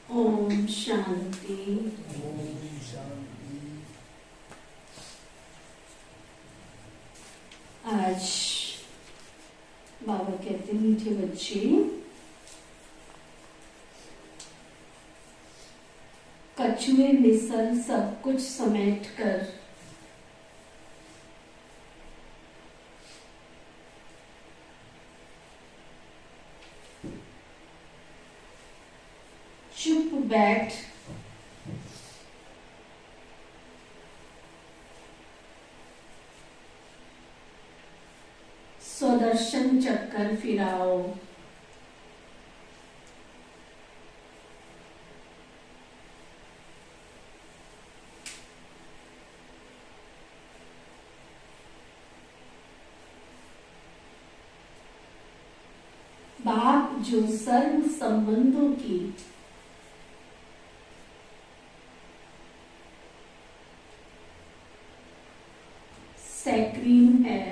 ओम शांति। आज बाबा कहते हैं मीठे बच्चे, कछुए मिसल सब कुछ समेट कर चुप बैठ स्वदर्शन चक्कर फिराओ। बाप जो सर्व संबंधों की सैक्रीन है,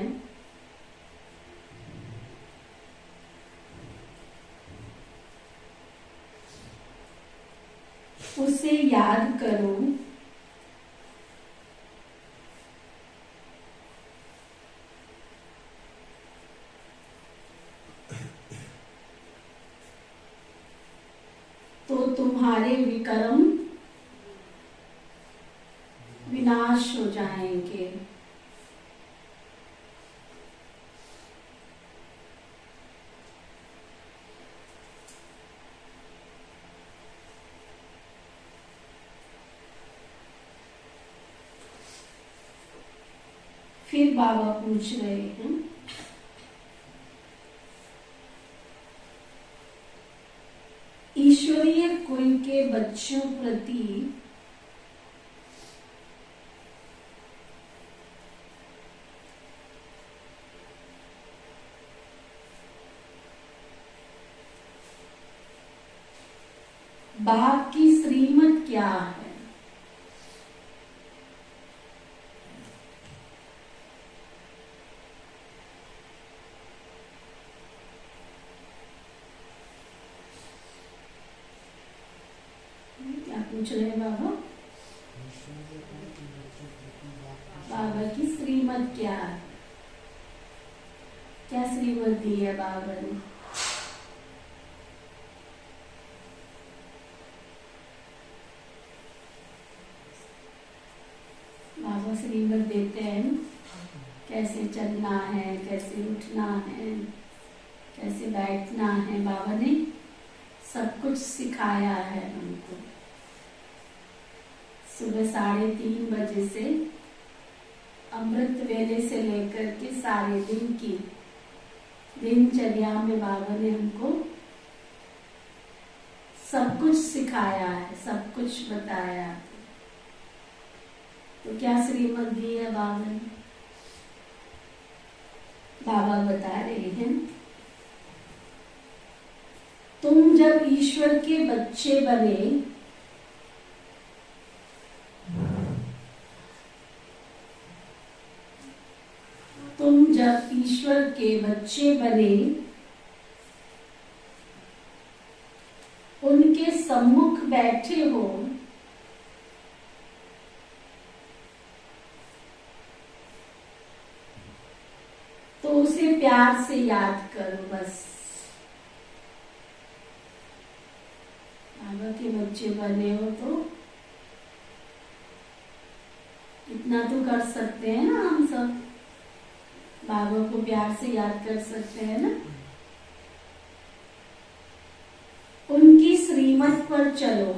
उसे याद करो। तो तुम्हारे विकर्म विनाश हो जाएंगे। फिर बाबा पूछ रहे हैं, ईश्वरीय कुल के बच्चों प्रति बाप की श्रीमत क्या है? पूछ रहे हैं बाबा, बाबा की श्रीमत क्या है? क्या श्रीमत दी है बाबा ने? बाबा श्रीमत देते हैं कैसे चलना है, कैसे उठना है, कैसे बैठना है। बाबा ने सब कुछ सिखाया है हमको। सुबह 3:30 बजे से अमृत वेले से लेकर के सारे दिन की दिनचर्या में बाबा ने हमको सब कुछ सिखाया है, सब कुछ बताया है। तो क्या श्रीमत दी है बाबा ने? बाबा बता रहे हैं, तुम जब ईश्वर के बच्चे बने, तुम जब ईश्वर के बच्चे बने, उनके सम्मुख बैठे हो, तो उसे प्यार से याद करो बस। बाबा के बच्चे बने हो तो इतना तो कर सकते हैं ना हम सब, बाबा को प्यार से याद कर सकते हैं ना। उनकी श्रीमत पर चलो,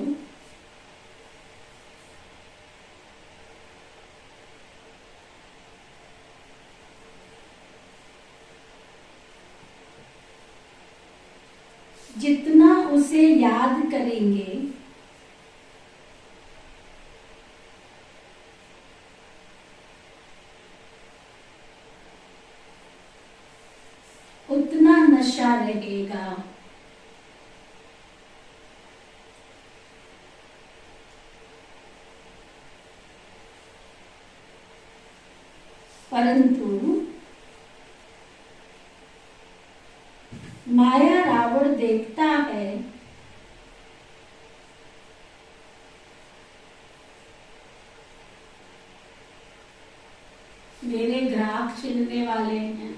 जितना उसे याद करेंगे उतना नशा रहेगा। परंतु माया रावण देखता है मेरे ग्राहक छिनने वाले हैं,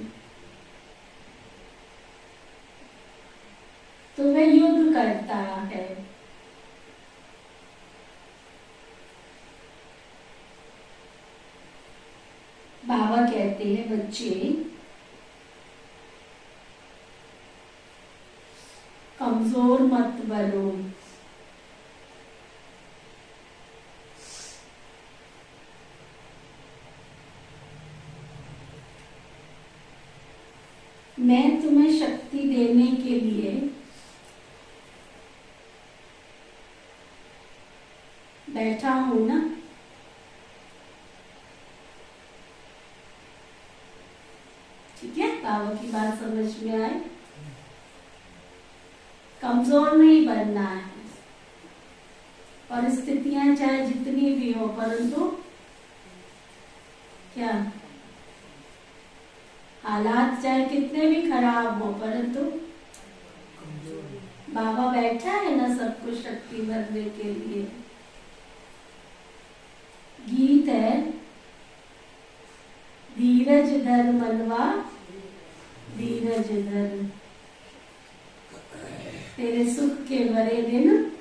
तो वह युद्ध करता है। बाबा कहते हैं, बच्चे कमजोर मत बनो, मैं तुम्हें शक्ति देने के लिए बैठा हूं ना। ठीक है, बाबा की बात समझ में आए? कमजोर नहीं बनना है, परिस्थितियां चाहे जितनी भी हो, परंतु क्या हालात चाहे कितने भी खराब हो, परंतु बाबा बैठा है ना सबको शक्ति भरने के लिए। गीत है, धीरज धर मनवा धीरज धर, तेरे सुख के भरे दिन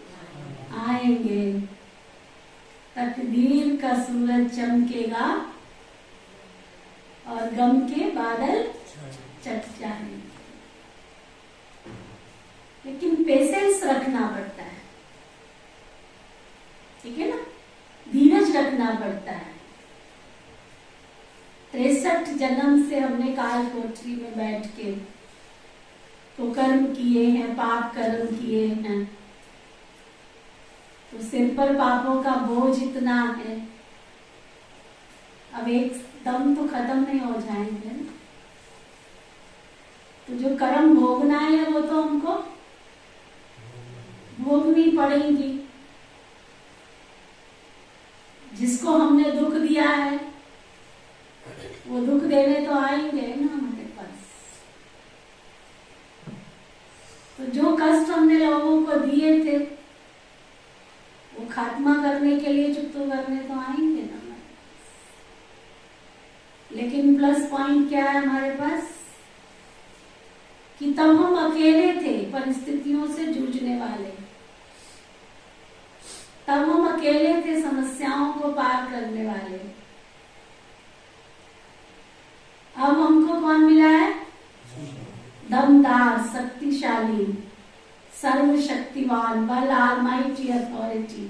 आएंगे, तकदीर का सूरज चमकेगा और गम के बादल छट जाएंगे। लेकिन पेशेंस रखना पड़ता है, ठीक है ना, धीरज रखना पड़ता है। 63 जन्म से हमने काल कोठरी में बैठ के तो कर्म किए हैं, पाप कर्म किए हैं, तो सिर पर पापों का बोझ इतना है, अब एक दम तो खत्म नहीं हो जाएंगे ना। तो जो कर्म भोगना है वो तो हमको भोगनी पड़ेंगी। जिसको हमने दुख दिया है वो दुख देने तो आएंगे ना हमारे पास। तो जो कष्ट हमने लोगों को दिए थे वो खात्मा करने के लिए चुप करने तो आएंगे ना हमारे पास। लेकिन प्लस पॉइंट क्या है हमारे पास कि तब हम अकेले थे परिस्थितियों से जूझने वाले, तब हम अकेले थे समस्याओं को पार करने वाले। अब हमको कौन मिला है? दमदार, शक्तिशाली, सर्वशक्तिवान, बल, ऑलमाइटी अथॉरिटी।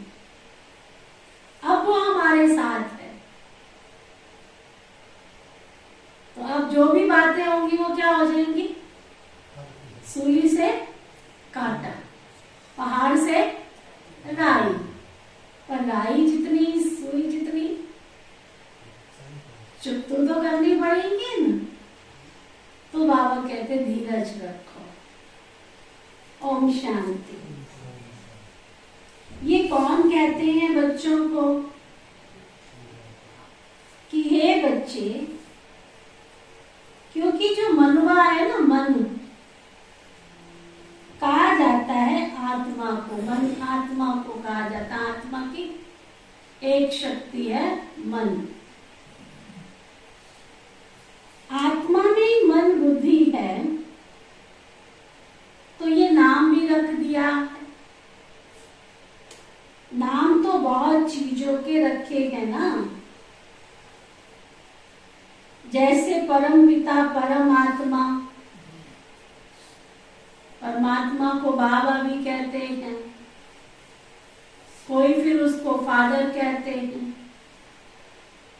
अब वो हमारे साथ है। तो अब जो भी बातें होंगी वो क्या हो जाएंगी? सुई से कांटा, पहाड़ से राई। पर राई जितनी, सुई जितनी ओम शांति। ये कौन कहते हैं बच्चों को कि हे बच्चे, क्योंकि जो मनवा है ना, मन कहा जाता है आत्मा को, मन आत्मा को कहा जाता है। आत्मा की एक शक्ति है मन। आत्मा में मन बुद्धि है, तो ये नाम भी रख दिया। नाम तो बहुत चीजों के रखे हैं ना, जैसे परम पिता परमात्मा, परमात्मा को बाबा भी कहते हैं, कोई फिर उसको फादर कहते हैं,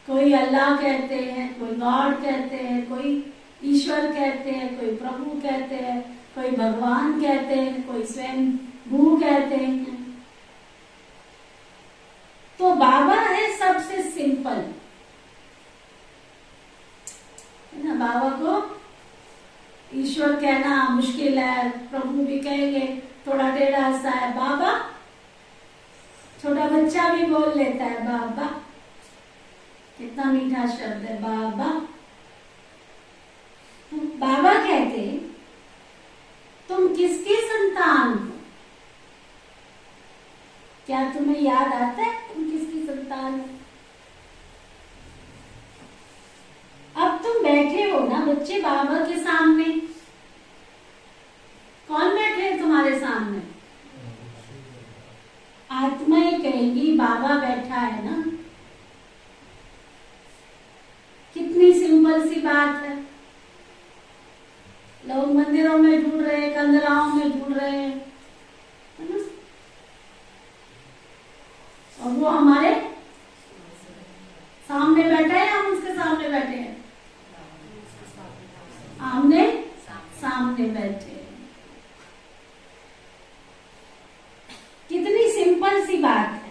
कोई अल्लाह कहते हैं, कोई गॉड कहते हैं, कोई ईश्वर कहते हैं, कोई प्रभु कहते हैं, कोई भगवान कहते हैं, कोई स्वयं भू कहते हैं। तो बाबा है सबसे सिंपल, है ना। बाबा को ईश्वर कहना मुश्किल है, प्रभु भी कहेंगे थोड़ा टेढ़ा सा है। बाबा, छोटा बच्चा भी बोल लेता है बाबा, कितना मीठा शब्द है बाबा। तो बाबा कहते तुम किसकी संतान हो? क्या तुम्हें याद आता है तुम किसकी संतान हो? अब तुम बैठे हो ना बच्चे बाबा के सामने, कौन बैठे हैं तुम्हारे सामने? आत्माएं कहेंगी बाबा बैठा है ना। कितनी सिंपल सी बात है। लोग मंदिरों में ढूंढ रहे हैं, कंदराओं में ढूंढ रहे हैं, है ना। और वो हमारे सामने बैठा है, हम उसके सामने बैठे हैं, आमने सामने बैठे हैं। कितनी सिंपल सी बात है।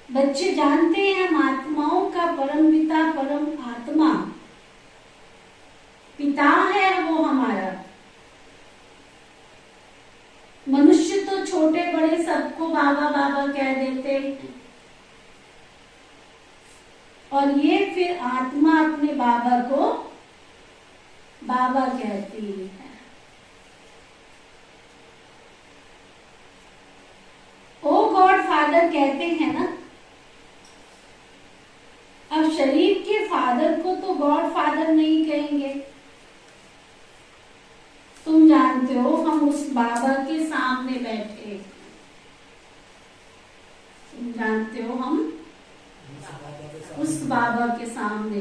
बच्चे जानते हैं हम आत्माओं का परम पिता परम आत्मा पिता है वो हमारा। मनुष्य तो छोटे बड़े सबको बाबा बाबा कह देते हैं, और ये फिर आत्मा अपने बाबा को बाबा कहती है। ओ गॉड फादर कहते हैं ना। अब शरीर के फादर को तो गॉड फादर नहीं कहेंगे। तुम जानते हो हम उस बाबा के सामने बैठे, तुम जानते हो हम उस बाबा के सामने।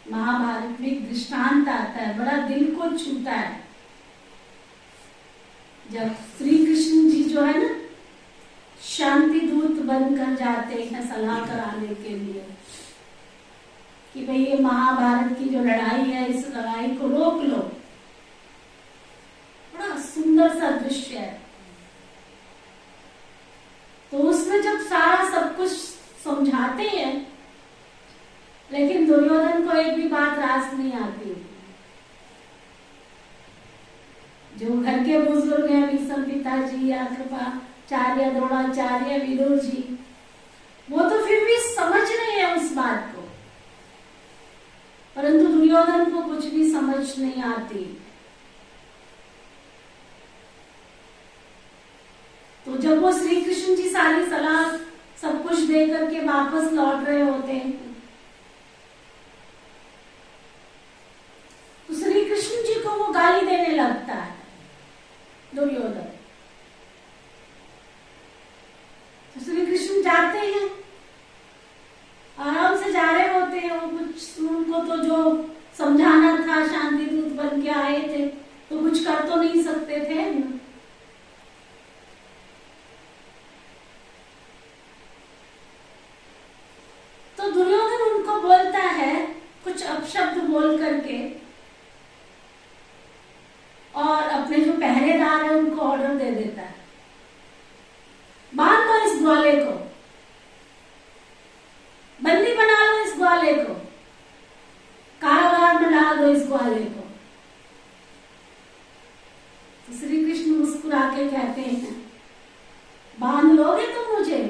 महाभारत में एक दृष्टांत आता है, बड़ा दिल को छूता है। जब श्री कृष्ण जी जो है ना शांति दूत बनकर जाते हैं सलाह कराने के लिए कि भाई ये महाभारत की जो लड़ाई है, इस लड़ाई को रोक लो। बड़ा सुंदर सा दृश्य है। तो उसमें जब सारा सब कुछ समझाते हैं, लेकिन दुर्योधन को एक भी बात रास नहीं आती। जो घर के बुजुर्ग हैं, भीष्म पिताजी या कृपाचार्य द्रोणाचार्य विदुर जी, वो तो फिर भी समझ रहे हैं उस बात को, परंतु दुर्योधन को कुछ भी समझ नहीं आती। तो जब वो श्री कृष्ण जी सारी सलाह सब कुछ दे करके वापस लौट रहे होते हैं, तो श्री कृष्ण जी को वो गाली देने लगता है दुर्योधन। तो श्री कृष्ण जाते हैं, आराम से जा रहे होते हैं। वो कुछ उनको तो जो समझाना था, शांति दूत बन के आए थे, तो कुछ कर तो नहीं सकते थे। तो दुर्योधन उनको बोलता है कुछ अपशब्द बोल करके, और अपने जो पहरेदार है उनको ऑर्डर दे देता है, बांध दो इस ग्वाले को, बंदी बना लो इस ग्वाले को, कारागार में डाल दो इस ग्वाले को। आके कहते हैं, बांध लोगे तुम मुझे,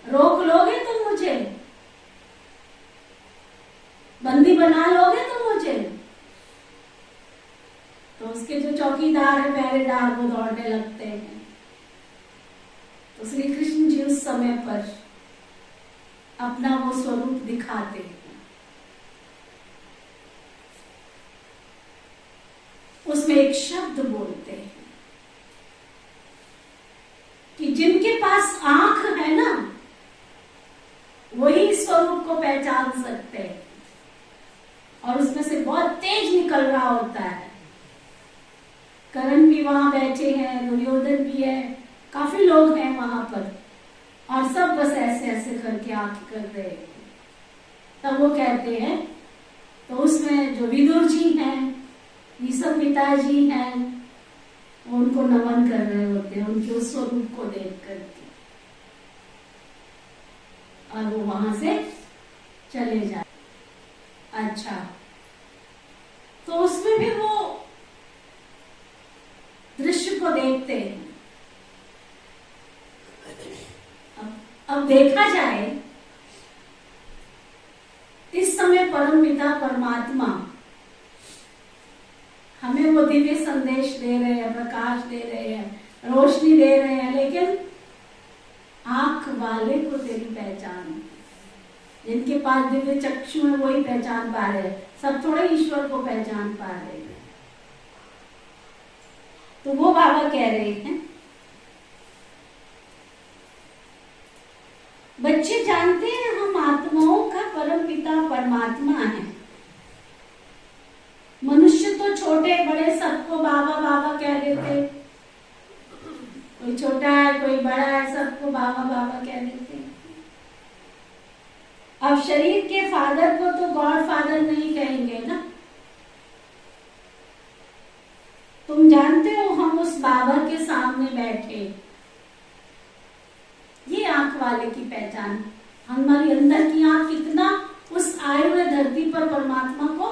रोक लोगे तुम मुझे, बंदी बना लोगे तुम मुझे, तो उसके जो चौकीदार है, पहरेदार, वो दौड़ने लगते हैं। तो श्री कृष्ण जी उस समय पर अपना वो स्वरूप दिखाते हैं। उसमें एक शब्द बोलते हैं कि जिनके पास आंख है ना, वही स्वरूप को पहचान सकते हैं, और उसमें से बहुत तेज निकल रहा होता है। कर्ण भी वहां बैठे हैं, दुर्योधन भी है, काफी लोग हैं वहां पर, और सब बस ऐसे ऐसे करके आंख कर रहे हैं। तब वो कहते हैं, तो उसमें जो विदुर जी हैं, ऋषभ पिताजी हैं, वो उनको नमन कर रहे होते हैं, उनके उस स्वरूप को देख करके, और वो वहां से चले जाए। अच्छा, तो उसमें भी वो दृश्य को देखते हैं। अब देखा जाए, इस समय परमपिता परमात्मा हमें वो दिव्य संदेश दे रहे हैं, प्रकाश दे रहे हैं, रोशनी दे रहे हैं, लेकिन आंख वाले को तेरी पहचान, जिनके पास दिव्य चक्षु है वही पहचान पा रहे हैं, सब थोड़े ईश्वर को पहचान पा रहे हैं। तो वो बाबा कह रहे हैं, बच्चे जानते हैं हम आत्माओं का परम पिता परमात्मा है। मनुष्य तो छोटे बड़े सबको बाबा बाबा कह देते, कोई छोटा है कोई बड़ा है, सबको बाबा बाबा कह देते। अब शरीर के फादर को तो गॉड फादर नहीं कहेंगे ना। तुम जानते हो हम उस बाबा के सामने बैठे, ये आंख वाले की पहचान, हमारी अंदर की आंख कितना उस आए हुए धरती पर परमात्मा को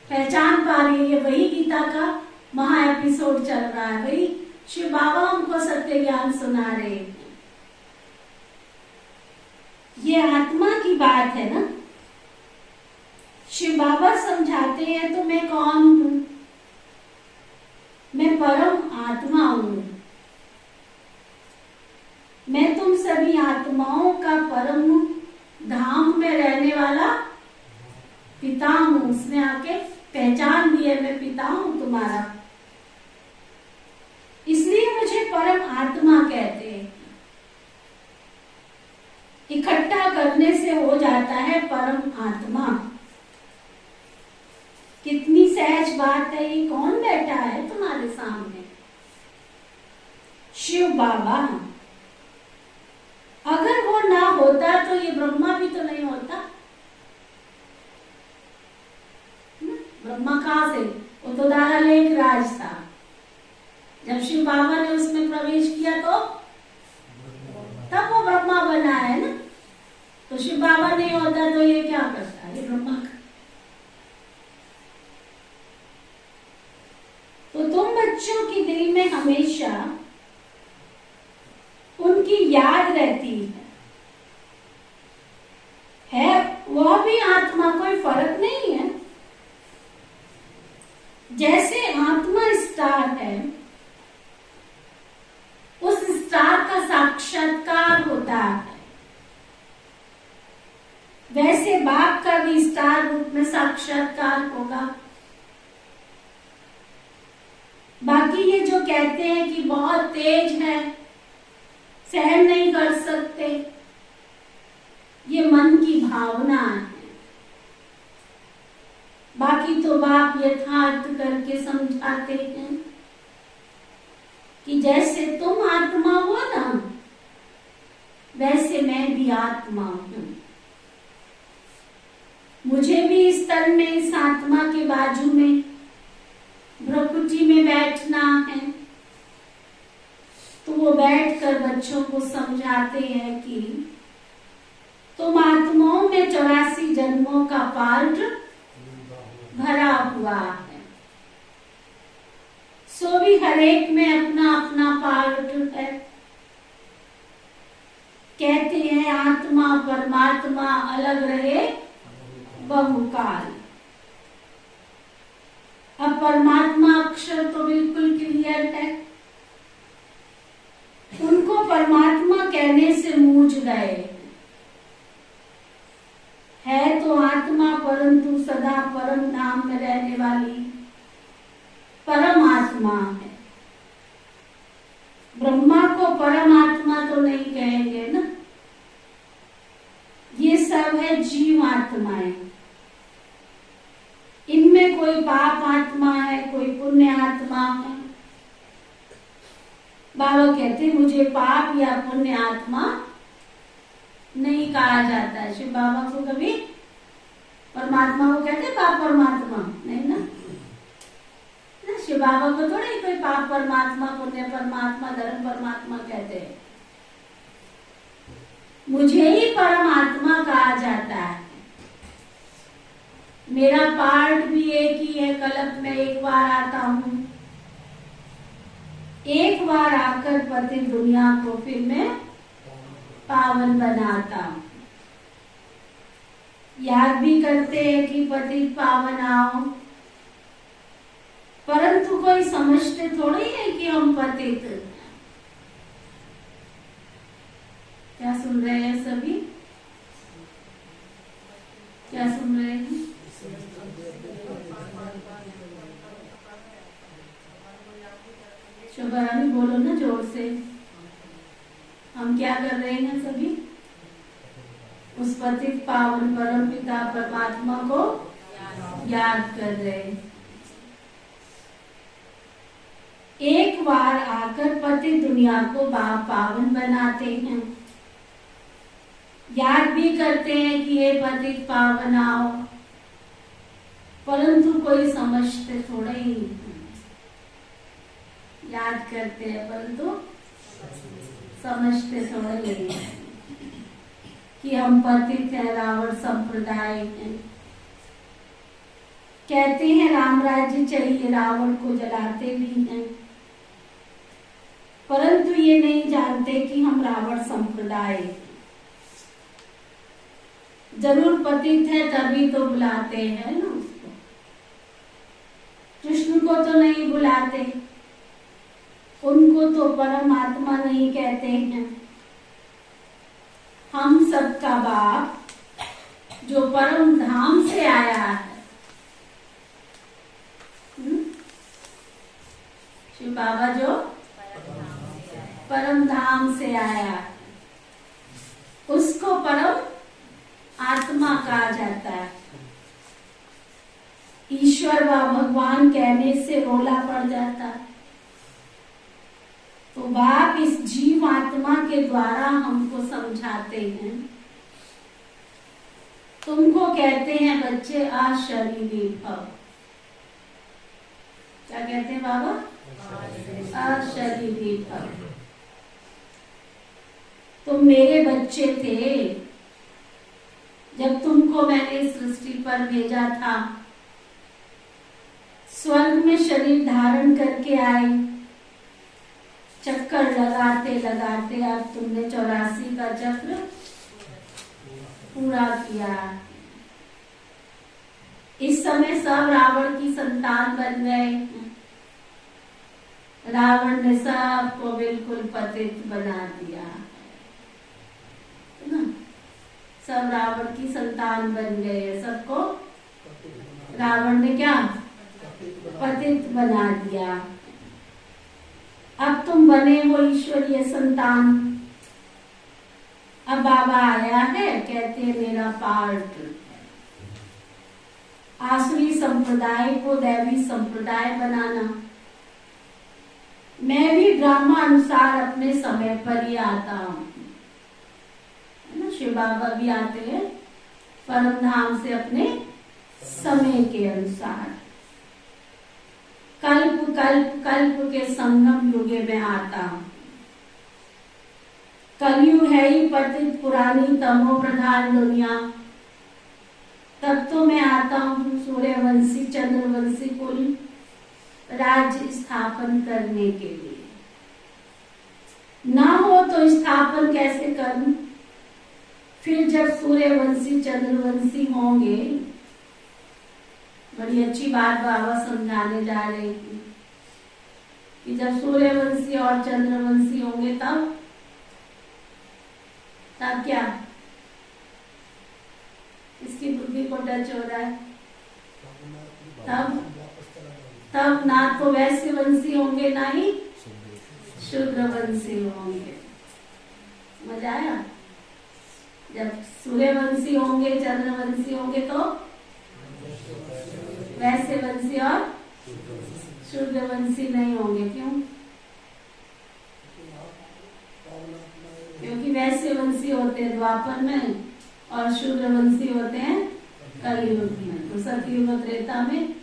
पहचान पा रही है। वही गीता का महा एपिसोड चल रहा है, वही शिव बाबा हमको सत्य ज्ञान सुना रहे हैं। ये आत्मा की बात है ना। शिव बाबा समझाते हैं, तो मैं कौन हूं? मैं परम आत्मा हूं। मैं तुम सभी आत्माओं का परम धाम में रहने वाला पिता हूं। उसने आके पहचान दी है, मैं पिता हूं तुम्हारा, इसलिए मुझे परम आत्मा कहते हैं। इकट्ठा करने से हो जाता है परम आत्मा। कितनी सहज बात है। ये कौन बैठा है तुम्हारे सामने? शिव बाबा। अगर वो ना होता तो ये ब्रह्मा भी तो नहीं होता। ब्रह्मा कहां से? वो तो दारा लेक राज था। जब शिव बाबा ने उसमें प्रवेश किया तो तब वो ब्रह्मा बना है ना। तो शिव बाबा नहीं होता तो ये क्या करता? ये ब्रह्मा का। तो तुम बच्चों की दिल में हमेशा उनकी याद रहती है वह भी आत्मा, कोई फर्क नहीं है। जैसे आत्मा स्टार है, उस स्टार का साक्षात्कार होता है, वैसे बाप का भी स्टार रूप में साक्षात्कार होगा। बाकी ये जो कहते हैं कि बहुत तेज है, सहन नहीं कर सकते, ये मन की भावना है। बाकी तो बाप यथार्थ करके समझाते हैं कि जैसे तुम आत्मा हो ना, वैसे मैं भी आत्मा हूं। मुझे भी इस तन में, इस आत्मा के बाजू में भ्रकुटी में बैठना है। तो वो बैठकर बच्चों को समझाते हैं कि तुम आत्माओं में 84 जन्मों का पार्ट भरा हुआ है। 120 हर एक में अपना अपना पार्ट है। कहते हैं आत्मा परमात्मा अलग रहे बहुकाल। अब परमात्मा अक्षर तो बिल्कुल क्लियर है, उनको परमात्मा कहने से मूझ गए। है तो आत्मा परंतु सदा परम धाम में रहने वाली परमात्मा है। ब्रह्मा को परमात्मा तो नहीं कहेंगे ना, ये सब है जीव आत्माएं। इनमें कोई पाप आत्मा है, कोई पुण्य आत्मा है। बाबा कहते मुझे पाप या पुण्य आत्मा नहीं कहा जाता है। शिव बाबा को कभी परमात्मा को कहते पाप परमात्मा नहीं ना, शिव बाबा को थोड़ी कोई पाप परमात्मा पुण्य परमात्मा धर्म परमात्मा कहते हैं। मुझे ही परमात्मा कहा जाता है। मेरा पार्ट भी एक ही है। कल्प में एक बार आता हूँ, एक बार आकर पति दुनिया को फिर मैं पावन बनाता हूँ। याद भी करते हैं कि पति पावन आओ, परंतु कोई समझते थोड़ी है कि हम पतित। क्या सुन रहे हैं सभी? क्या सुन रहे हैं? शोभारानी बोलो ना जोर से। हम क्या कर रहे हैं सभी? उस पतित पावन परम पिता परमात्मा को याद कर रहे हैं। एक बार आकर पति दुनिया को पावन बनाते हैं। याद भी करते हैं कि ये पतित पावन आओ, परंतु कोई समझते थोड़ा ही। याद करते हैं परंतु समझते थोड़ा ही कि हम पतित हैं, रावण संप्रदाय हैं। कहते हैं राम राज्य चाहिए, रावण को जलाते भी हैं, परंतु ये नहीं जानते कि हम रावण संप्रदाय हैं। जरूर पतित है तभी तो बुलाते हैं ना उसको। कृष्ण को तो नहीं बुलाते, उनको तो परमात्मा नहीं कहते हैं। हम सबका बाप जो परम धाम से आया है, शिव बाबा जो परम धाम से आया, उसको परम आत्मा कहा जाता है। ईश्वर व भगवान कहने से रोला पड़ जाता है। तो बाप इस जीव आत्मा के द्वारा हमको समझाते हैं। तुमको कहते हैं बच्चे अशरीरी भव। क्या कहते हैं बाबा? अशरीरी भव। तुम मेरे बच्चे थे जब तुमको मैंने इस सृष्टि पर भेजा था। स्वर्ग में शरीर धारण करके आए, चक्कर लगाते लगाते अब तुमने 84 का चक्र पूरा किया। इस समय सब रावण की संतान बन गए। रावण ने सबको बिल्कुल पतित बना दिया, है ना? सब रावण की संतान बन गए। सबको रावण ने क्या पतित बना दिया। अब तुम बने हो ईश्वरीय संतान। अब बाबा आया है, कहते हैं मेरा पार्ट आसुरी संप्रदाय को दैवी संप्रदाय बनाना। मैं भी ड्रामा अनुसार अपने समय पर ही आता हूँ, है ना? शिव बाबा भी आते हैं परम धाम से अपने समय के अनुसार। कल्प कल्प कल्प के संगम युगे में आता हूँ। कलयुग है ही पतित पुरानी तमो प्रधान दुनिया। तब तो मैं आता हूँ सूर्यवंशी चंद्रवंशी कुल राज्य स्थापन करने के लिए। ना हो तो स्थापन कैसे करूं? फिर जब सूर्यवंशी चंद्रवंशी होंगे, बड़ी अच्छी बात बाबा समझाने जा रहे हैं कि जब सूर्यवंशी और चंद्रवंशी होंगे तब क्या? इसकी बुद्धि को टच हो रहा है। तब ना तो वैश्यवंशी होंगे ना ही शूद्रवंशी होंगे। मजा आया? जब सूर्यवंशी होंगे चंद्रवंशी होंगे तो वैश्यवंशी और शूद्रवंशी नहीं होंगे। क्यों? क्योंकि वैश्यवंशी होते हैं द्वापर में और शूद्रवंशी होते हैं कलयुग में। तो सतयुग त्रेता में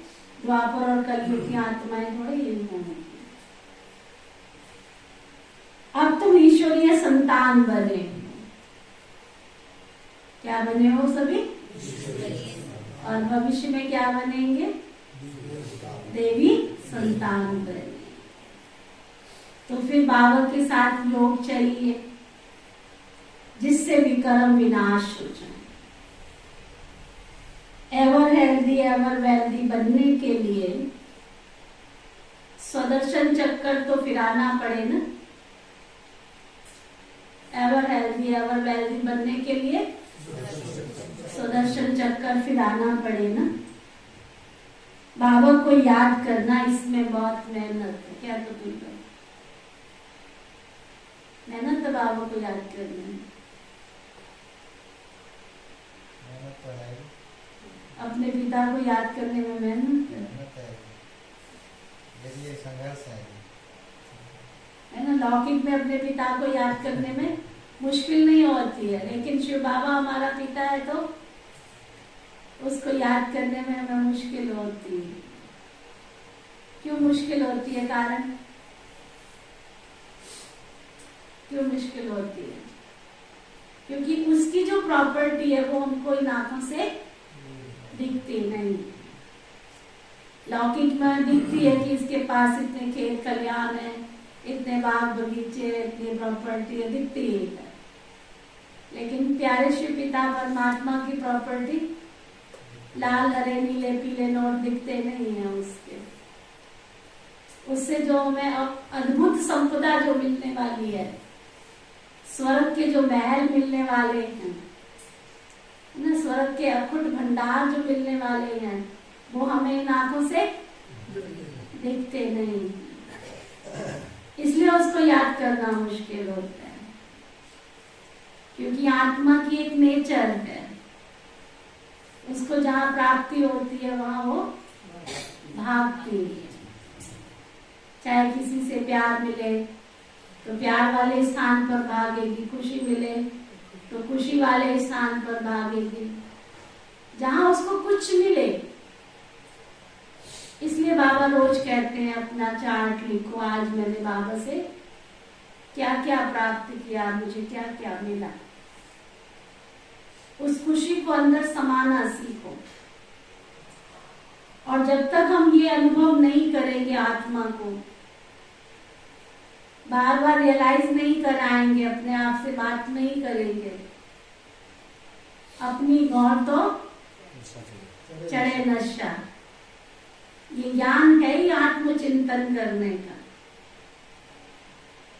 द्वापर और कलयुग की आत्माएं थोड़े यूं होंगी। अब तुम ईश्वरीय संतान बने। क्या बने हो सभी? और भविष्य में क्या बनेंगे? देवी संतान बने। तो फिर बाबा के साथ योग चाहिए जिससे विकर्म विनाश हो जाए। एवर हेल्दी एवर वेल्दी बनने के लिए स्वदर्शन चक्कर तो फिराना पड़े ना। एवर हेल्दी एवर वेल्दी बनने के लिए स्वदर्शन चक्कर फिराना पड़े ना। बाबा को याद करना, इसमें बहुत मेहनत है। क्या तो तुम मेहनत है बाबा को याद करने में। अपने पिता को याद करने में मेहनत है। ये संघर्ष है ना। लौकिक में अपने पिता को याद करने में मुश्किल नहीं होती है, लेकिन शिव बाबा हमारा पिता है तो उसको याद करने में हमें मुश्किल होती है। क्यों मुश्किल होती है? कारण क्यों मुश्किल होती है? क्योंकि उसकी जो प्रॉपर्टी है वो हमको इन आंखों से दिखती नहीं। लौकिक में दिखती है कि इसके पास इतने खेत खलियान है, इतने बाग बगीचे, इतनी प्रॉपर्टी है, दिखती है। लेकिन प्यारे शिव पिता परमात्मा की प्रॉपर्टी लाल हरे नीले पीले नोट दिखते नहीं है उसके। उससे जो हमें अद्भुत संपदा जो मिलने वाली है, स्वर्ग के जो महल मिलने वाले हैं ना, स्वर्ग के अखुट भंडार जो मिलने वाले हैं, वो हमें इन आंखों से दिखते नहीं। इसलिए उसको याद करना मुश्किल होता है, क्योंकि आत्मा की एक नेचर है। उसको जहाँ प्राप्ति होती है वहां वो भागती है। चाहे किसी से प्यार मिले तो प्यार वाले स्थान पर भागेगी, खुशी मिले तो खुशी वाले स्थान पर भागेगी, जहां उसको कुछ मिले। इसलिए बाबा रोज कहते हैं अपना चार्ट लिखो, आज मैंने बाबा से क्या क्या प्राप्त किया, मुझे क्या क्या मिला। उस खुशी को अंदर समाना सीखो। और जब तक हम ये अनुभव नहीं करेंगे, आत्मा को बार बार रियलाइज नहीं कराएंगे, अपने आप से बात नहीं करेंगे, अपनी गौर तो चढ़े नशा। ये ज्ञान है ही आत्मचिंतन करने का।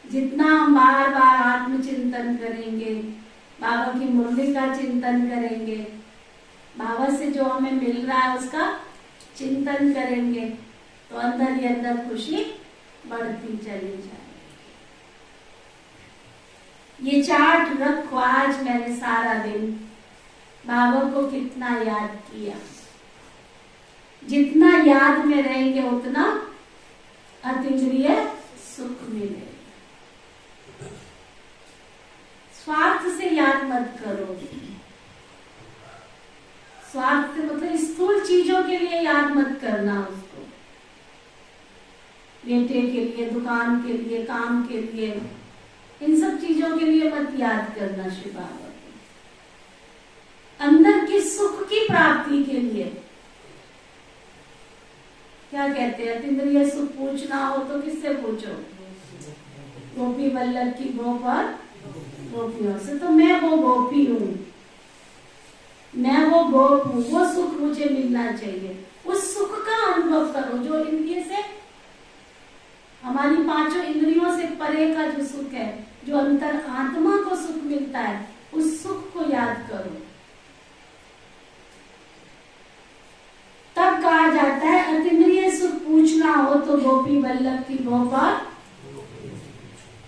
जितना हम बार बार आत्मचिंतन करेंगे, बाबा की मुरली का चिंतन करेंगे, बाबा से जो हमें मिल रहा है उसका चिंतन करेंगे, तो अंदर ही अंदर खुशी बढ़ती चली जाए। ये चार्ट रखो, आज मैंने सारा दिन बाबा को कितना याद किया। जितना याद में रहेंगे उतना अतीन्द्रिय सुख मिलेगा। स्वार्थ से याद मत करो। स्वार्थ से मतलब स्थूल चीजों के लिए याद मत करना उसको। बेटे के लिए, दुकान के लिए, काम के लिए, इन सब चीजों के लिए मत याद करना शिव बाबा को। अंदर के सुख की प्राप्ति के लिए क्या कहते हैं, अतीन्द्रिय सुख पूछना हो तो किससे पूछो? गोपी वल्लभ की गोप और गोपियों से। तो मैं वो गोपी हूँ, मैं वो गोप हूँ, वो सुख मुझे मिलना चाहिए। उस सुख का अनुभव करो जो इंद्रिय से, हमारी पांचों इंद्रियों से परे का जो सुख है, जो अंतर आत्मा को सुख मिलता है, उस सुख को याद करो। तब कहा जाता है अतीन्द्रिय सुख पूछना हो तो गोपी वल्लभ की गोप और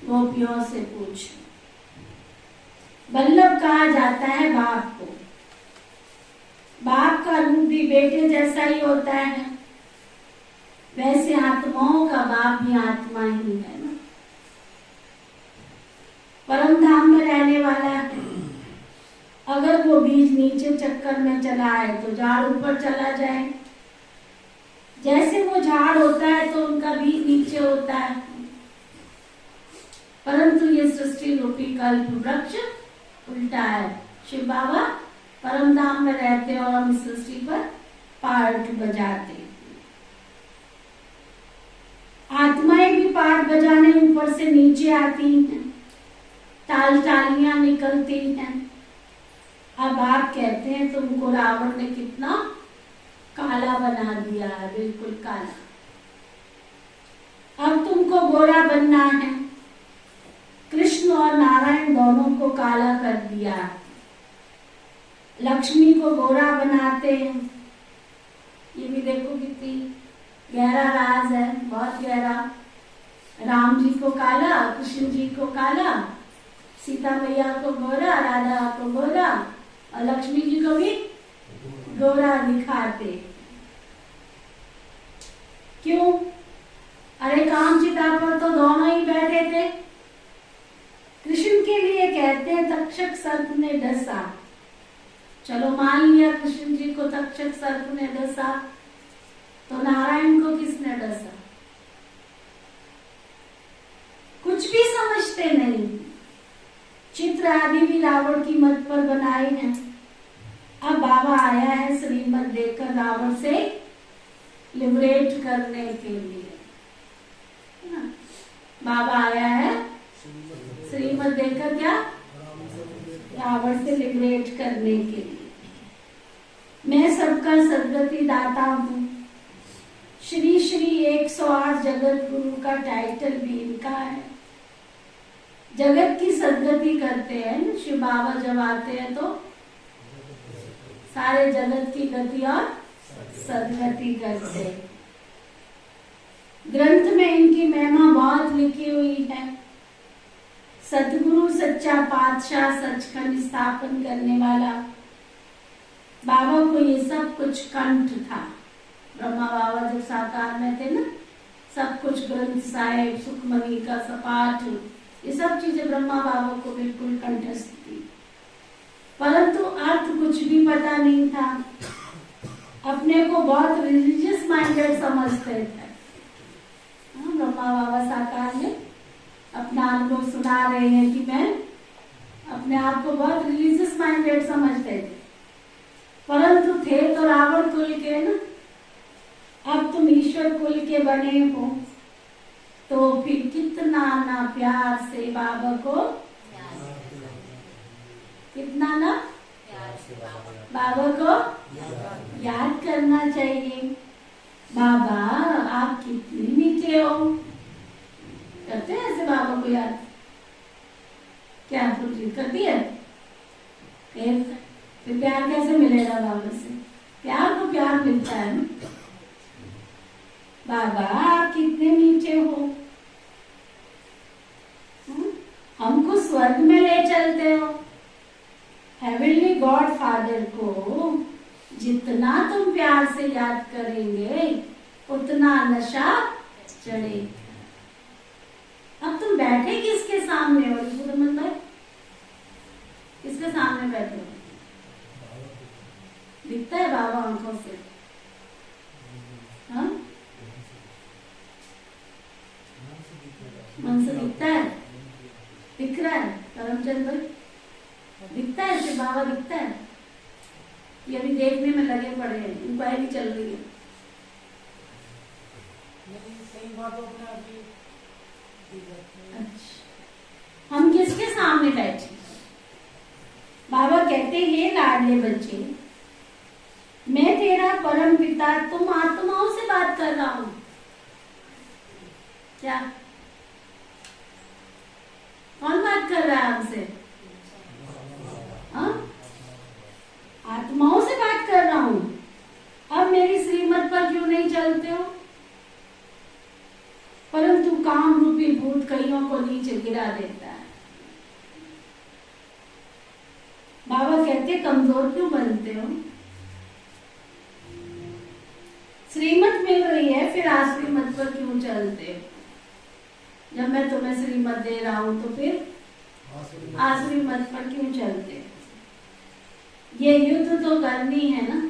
गोपियों से पूछ। वल्लभ कहा जाता है बाप को। बाप का रूप भी बेटे जैसा ही होता है, वैसे आत्माओं का बाप भी आत्मा ही है ना। परम धाम में रहने वाला है, अगर वो बीज नीचे चक्कर में चला है तो झाड़ ऊपर चला जाए। जैसे वो झाड़ होता है तो उनका बीज नीचे होता है, परंतु ये सृष्टि रूपी कल्प वृक्ष उल्टा है। शिव बाबा परम धाम में रहते और हम इस सृष्टि पर पार्ट बजाते। आत्माएं भी पार्ट बजाने ऊपर से नीचे आती हैं, ताल तालियां निकलती हैं। अब आप कहते हैं तुमको रावण ने कितना काला बना दिया है, बिल्कुल काला। अब तुमको गोरा बनना है। कृष्ण और नारायण दोनों को काला कर दिया। लक्ष्मी को गोरा बनाते हैं। ये भी देखो कितनी गहरा राज है, बहुत गहरा। राम जी को काला, कृष्ण जी को काला, सीता मैया को गोरा, राधा को गोरा और लक्ष्मी जी को भी गोरा दिखाते। क्यों? अरे कामचिता पर तो दोनों ही बैठे थे। कृष्ण के लिए कहते हैं तक्षक सर्प ने डसा। चलो मान लिया कृष्ण जी को तक्षक सर्प ने डसा, तो नारायण को किसने डसा? कुछ भी समझते नहीं। चित्र आदि भी रावण की मत पर बनाए हैं। अब बाबा आया है श्रीमत देकर रावण से लिबरेट करने के लिए, है ना? बाबा आया है श्रीमत देकर क्या? रावण से लिबरेट करने के लिए। मैं सबका सदगति दाता हूँ। श्री श्री 108 जगत गुरु का टाइटल भी इनका है। जगत की सदगति करते हैं। शिव बाबा जब आते हैं तो सारे जगत की गति और सदगति करते हैं। ग्रंथ में इनकी महिमा बहुत लिखी हुई है। सतगुरु सच्चा पातशाह सचखंड स्थापन करने वाला बाबा को ये सब कुछ कंठ था। ब्रह्मा बाबा जब साकार में थे ना, सब कुछ ग्रंथ साहिब, सुखमणि का सपाट, ये सब चीजें ब्रह्मा बाबा को बिल्कुल कंठस्थ थी, परंतु अर्थ कुछ भी पता नहीं था। अपने को बहुत रिलीजियस माइंडेड समझते थे। ब्रह्मा बाबा साकार में अपना अनुभव सुना रहे हैं कि मैं अपने आप को बहुत रिलीजियस माइंडेड समझते थे, परंतु थे तो रावण कुल के ना। अब तुम ईश्वर कुल के बने हो तो फिर कितना ना प्यार से बाबा को, कितना ना बाबा को याद करना चाहिए। बाबा आप कितने मीठे हो। करते हैं ऐसे बाबा को याद? क्या फुर्सत करती है? फिर प्यार कैसे मिलेगा बाबा से? प्यार को प्यार मिलता है ना। बाबा आप कितने मीठे हो, हमको स्वर्ग में ले चलते हो। हेवनली गॉड फादर को जितना तुम प्यार से याद करेंगे उतना नशा चढ़ेगा। अब तुम बैठे किसके सामने हो? सुरमन भाई किसके सामने बैठे हो? दिखता है बाबा आंखों से? हाँ, मन से दिखता है? दिख रहा है करमचंद भाई? दिखता है कि बाबा दिखता है? ये अभी देखने में लगे पड़े हैं, इंक्वायरी चल रही है। सही बातों में अभी अच्छा, हम किसके सामने बैठे? बाबा कहते हैं लाडले बच्चे, मैं तेरा परम पिता, तुम आत्माओं से बात कर रहा हूं क्या? कौन बात कर रहा है हमसे? हाँ? आत्माओं से बात कर रहा हूं। अब मेरी श्रीमत पर क्यों नहीं चलते हो? परंतु काम रूपी भूत कईयों को नीचे गिरा देता है। बाबा कहते कमजोर क्यों बनते हो? श्रीमत मिल रही है, फिर आश्रीमत पर क्यों चलते हो? जब मैं तुम्हें श्रीमत दे रहा हूं तो फिर आश्रीमत पर क्यों चलते हो? ये युद्ध तो करनी है ना।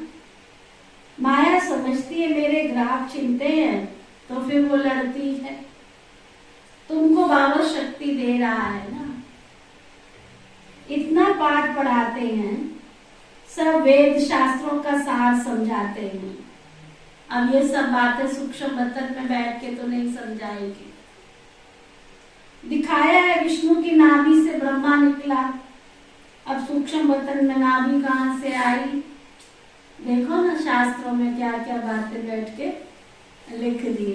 माया समझती है मेरे ग्राहक चिंते हैं, तो फिर वो लड़ती है। तुमको बाबा शक्ति दे रहा है ना, इतना पाठ पढ़ाते हैं, सब वेद शास्त्रों का सार समझाते हैं। अब ये सब बातें सूक्ष्म बतन में बैठ के तो नहीं समझाएंगे। दिखाया है विष्णु की नाभि से ब्रह्मा निकला, अब सूक्ष्म बतन में नाभि कहां से आई? देखो ना शास्त्रों में क्या क्या बातें बैठ के लिख दी।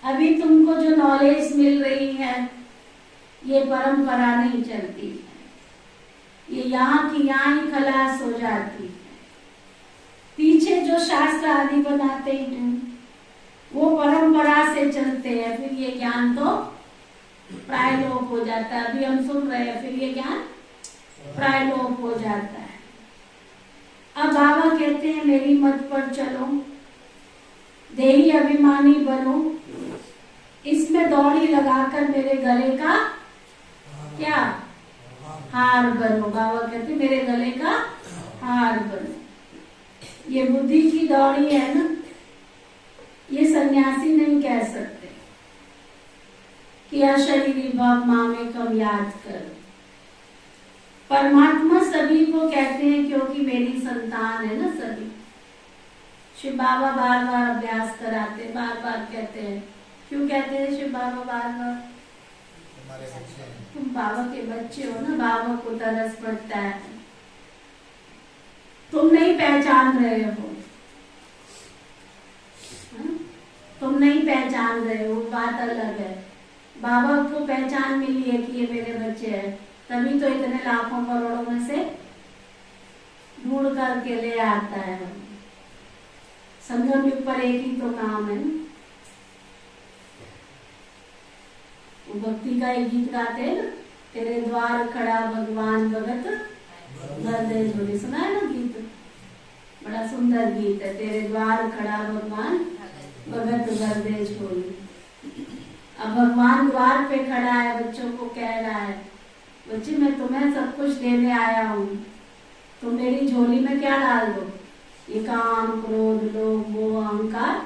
अभी तुमको जो नॉलेज मिल रही है ये परंपरा नहीं चलती है, ये यहाँ की यहाँ ही खलास हो जाती है। पीछे जो शास्त्र आदि बनाते हैं वो परंपरा से चलते हैं, फिर ये ज्ञान तो प्रायलोप हो जाता है। अभी हम सुन रहे हैं, फिर ये ज्ञान प्रायलोप हो जाता है। अब बाबा कहते हैं मेरी मत पर चलो, देही अभिमानी बनो, इसमें दौड़ी लगाकर मेरे गले का क्या हार बनो। बाबा कहते मेरे गले का हार बनो। ये बुद्धि की दौड़ी है ना, ये सन्यासी नहीं कह सकते कि अशरीरी भव मामेकम याद करो। परमात्मा सभी को कहते हैं क्योंकि मेरी संतान है ना सभी। शिव बाबा बार बार अभ्यास कराते, बार बार कहते हैं। क्यों कहते हैं शिव बाबा बार बार? तुम्हारे बच्चे हैं। तुम बाबा के बच्चे हो ना, बाबा को तरस पड़ता है। तुम नहीं पहचान रहे हो, तुम नहीं पहचान रहे हो, बात अलग है। बाबा को पहचान मिली है कि ये मेरे बच्चे हैं, तभी तो इतने लाखों करोड़ों में से ढूंढ करके ले आता है। संगम युग पर एक ही तो काम है। वो भक्ति का एक गीत गाते हैं ना, तेरे द्वार खड़ा भगवान भगत गर्दे झोली। सुना है ना गीत? बड़ा सुंदर गीत है। तेरे द्वार खड़ा भगवान भगत गर्दे झोली। अब भगवान द्वार पे खड़ा है, बच्चों को कह रहा है, बच्चे मैं तुम्हें सब कुछ देने आया हूँ, तुम मेरी झोली में क्या डाल दो? ये काम क्रोध लोभ मोह अहंकार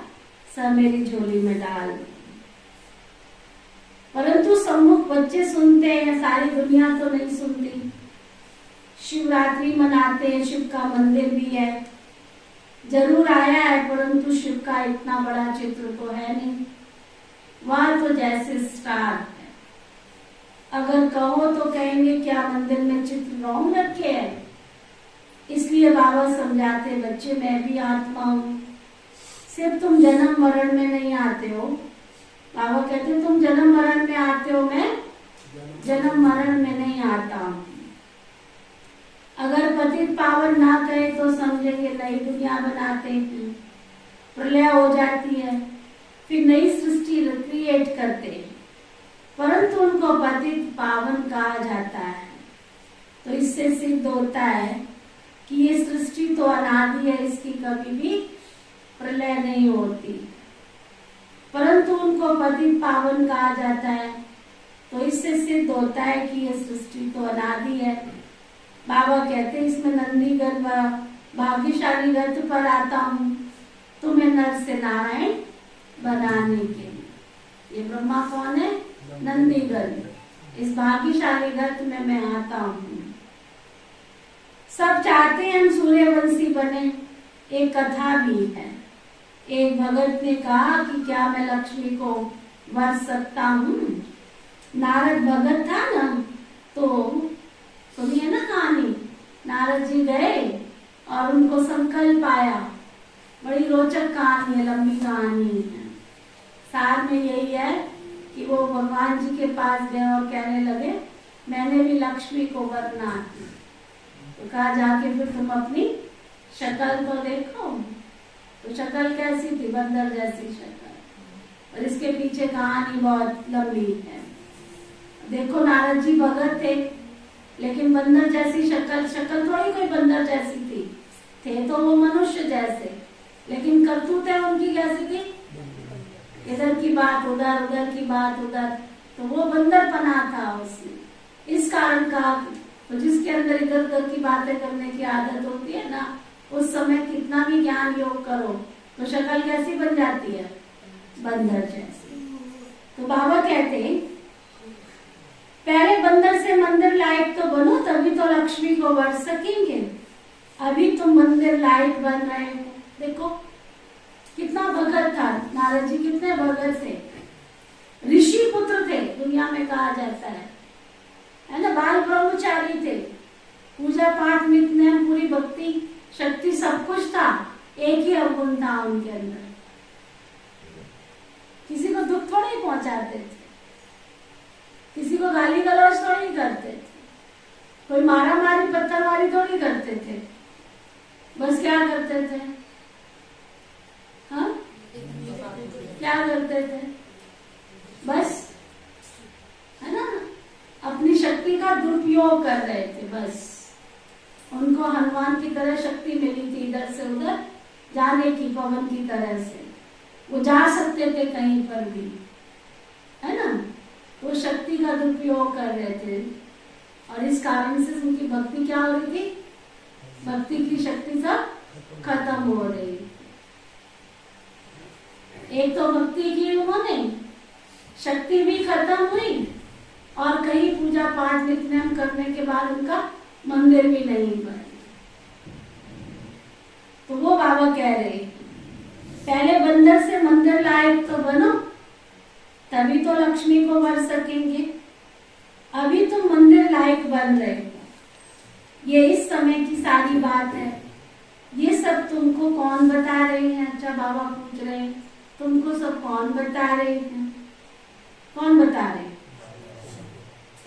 सब मेरी झोली में डाल दो। परंतु सम्मुख बच्चे सुनते हैं, सारी दुनिया तो नहीं सुनती। शिवरात्रि मनाते हैं, शिव का मंदिर भी है, जरूर आया है, परंतु शिव का इतना बड़ा चित्र तो है नहीं। वह तो जैसे स्टार है। अगर कहो तो कहेंगे क्या मंदिर में चित्र रॉन्ग रखे हैं? इसलिए बाबा समझाते बच्चे मैं भी आत्मा हूं, सिर्फ तुम जन्म मरण में नहीं आते हो। बाबा कहते तुम जन्म मरण में आते हो, मैं जन्म मरण में नहीं आता हूं। अगर पतित पावन ना कहे तो समझेंगे नई दुनिया बनाते हैं, प्रलय हो जाती है, फिर नई सृष्टि क्रिएट करते हैं, परंतु उनको पतित पावन कहा जाता है। तो इससे सिद्ध होता है कि ये सृष्टि तो अनादि है, इसकी कभी भी प्रलय नहीं होती, परंतु उनको पतित पावन कहा जाता है। तो इससे सिद्ध होता है कि ये सृष्टि तो अनादि है। बाबा कहते हैं इसमें नंदीगण भाग्यशाली रथ पर आता हूँ तुम्हें नर से नारायण बनाने के लिए। ये ब्रह्मा कौन है? नंदीगण। इस भाग्यशाली रथ में मैं आता हूँ। सब चाहते हैं हम सूर्यवंशी बने। एक कथा भी है, एक भगत ने कहा कि क्या मैं लक्ष्मी को वर सकता हूँ। नारद भगत था ना, तो सुनिए ना कहानी। नारद जी गए और उनको संकल्प आया। बड़ी रोचक कहानी है, लंबी कहानी है। सार में यही है कि वो भगवान जी के पास गए और कहने लगे मैंने भी लक्ष्मी को वरना है। तो कहा जाके फिर तुम अपनी शक्ल तो देखो। तो शक्ल कैसी थी? बंदर जैसी शक्ल। और इसके पीछे कहानी बहुत लंबी है। देखो नारद जी भगत थे, लेकिन बंदर जैसी शक्ल थोड़ी कोई बंदर जैसी थी। थे तो वो मनुष्य जैसे, लेकिन करतूतें उनकी कैसी थी? इधर की बात उधर, उधर की बात उधर। तो वो बंदरपना था उसमें। इस कारण कहा तो जिसके अंदर इधर उधर की बातें करने की आदत होती है ना, उस समय कितना भी ज्ञान योग करो तो शक्ल कैसी बन जाती है? बंदर जैसी। तो बाबा कहते पहले बंदर से मंदिर लायक तो बनो, तभी तो लक्ष्मी को वर सकेंगे। अभी तुम मंदिर लायक बन रहे हो। देखो कितना भगत था नारद जी, कितने भगत थे। ऋषि पुत्र थे दुनिया में कहा जाता है ना। बाल ब्रह्मचारी थे। पूजा पाठ नित्य पूरी भक्ति शक्ति सब कुछ था। एक ही अवगुण था उनके अंदर, किसी को दुख थोड़ा ही पहुंचाते थे, किसी को गाली गलौज थोड़ी करते थे, कोई मारा मारी पत्थरमारी थोड़ी करते थे। बस क्या करते थे? हाँ, क्या करते थे? बस है ना, अपनी शक्ति का दुरुपयोग कर रहे थे। बस उनको हनुमान की तरह शक्ति मिली थी इधर से उधर जाने की, पवन की तरह से वो जा सकते थे कहीं पर भी, है ना। वो शक्ति का दुरुपयोग कर रहे थे और इस कारण से उनकी भक्ति क्या हो रही थी? भक्ति की शक्ति सब खत्म हो रही। एक तो भक्ति की उन्होंने शक्ति भी खत्म हुई और कहीं पूजा पाठ नित्य करने के बाद उनका मंदिर भी नहीं बने। तो वो बाबा कह रहे पहले बंदर से मंदिर लायक तो बनो, तभी तो लक्ष्मी को वर सकेंगे। अभी तुम मंदिर लायक बन रहे हो। ये इस समय की सारी बात है। ये सब तुमको कौन बता रहे हैं? अच्छा बाबा पूछ रहे हैं तुमको सब कौन बता रहे हैं? कौन बता रहे हैं?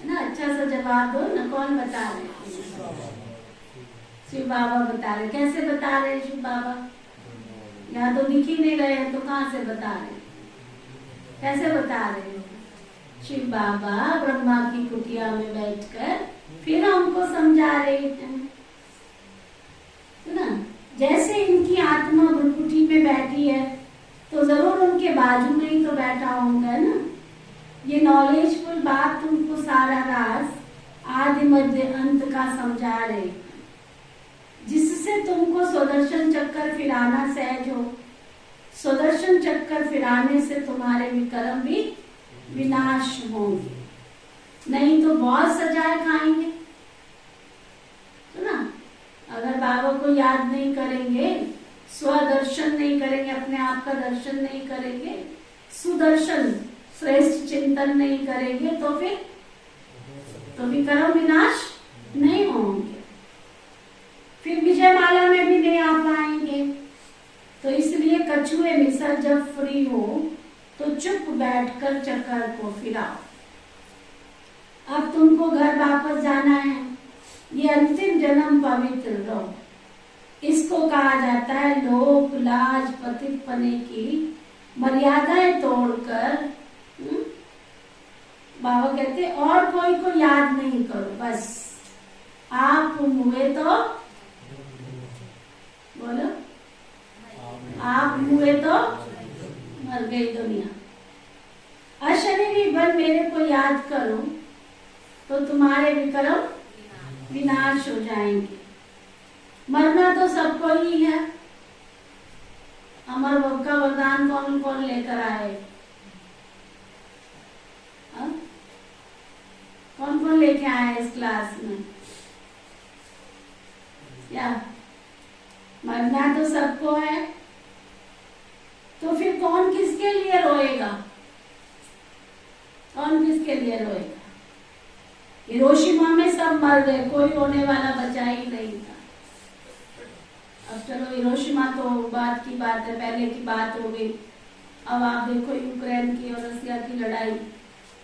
ना अच्छा सा जवाब दो ना, कौन बता रहे हैं? शिव बाबा बता रहे। कैसे बता रहे शिव बाबा? यहाँ तो दिख ही नहीं रहे हैं, तो कहाँ से बता रहे? कैसे बता रहे हो? शिव बाबा ब्रह्मा की कुटिया में बैठकर फिर हमको समझा रहे हैं, है ना। जैसे इनकी आत्मा भ्रुकुटी में बैठी है तो जरूर उनके बाजू में ही तो बैठा होगा ना। ये नॉलेजफुल बात तुमको सारा राज आदि मध्य अंत का समझा रहे, जिससे तुमको सुदर्शन चक्कर फिराना सहज हो। सुदर्शन चक्कर फिराने से तुम्हारे विकर्म भी विनाश होंगे, नहीं तो बहुत सजाए खाएंगे, है ना। अगर बाबा को याद नहीं करेंगे, स्वदर्शन नहीं करेंगे, अपने आप का दर्शन नहीं करेंगे, सुदर्शन श्रेष्ठ चिंतन नहीं करेंगे, तो फिर तो विकर्म विनाश नहीं होंगे, फिर विजय माला में भी नहीं आ पाएंगे। तो इसलिए कछुए मिसर जब फ्री हो तो चुप बैठकर चक्कर को फिराओ। अब तुमको घर वापस जाना है, ये अंतिम जन्म पवित्र रहो। इसको कहा जाता है लोक लाज पतित पने की मर्यादाएं तोड़कर। बाबा कहते और कोई को याद नहीं करो, बस आप मुए तो बोलो, आप मुए तो मर गई दुनिया। अशरीरी बन मेरे को याद करो तो तुम्हारे विकर्म विनाश हो जाएंगे। मरना तो सबको ही है। अमर भव का वरदान कौन कौन लेकर आए? कौन कौन लेके आए इस क्लास में? क्या मरना तो सबको है, तो फिर कौन किसके लिए रोएगा? कौन किसके लिए रोएगा? हिरोशिमा में सब मर गए, कोई रोने वाला बचा ही नहीं था। अब चलो हिरोशिमा तो बाद की बात है, पहले की बात हो गई। अब आप देखो यूक्रेन की और रसिया की लड़ाई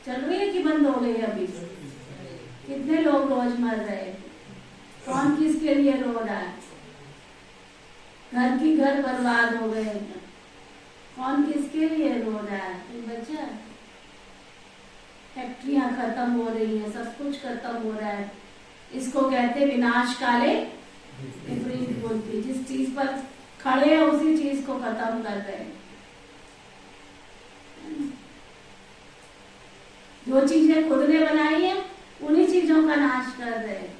चल रही है कि बंद हो गई? अभी कितने लोग रोज मर रहे हैं। कौन किसके लिए रो रहा है? घर की घर बर्बाद हो गए। कौन किसके लिए रो रहा है? कोई बच्चा? फैक्ट्रियां खत्म हो रही हैं, सब कुछ खत्म हो रहा है। इसको कहते विनाश काले विपरीत बुद्धि। जिस चीज पर खड़े हैं उसी चीज को खत्म कर रहे हैं। जो चीजें खुद ने बनाई है उन्हीं चीजों का नाश कर रहे हैं।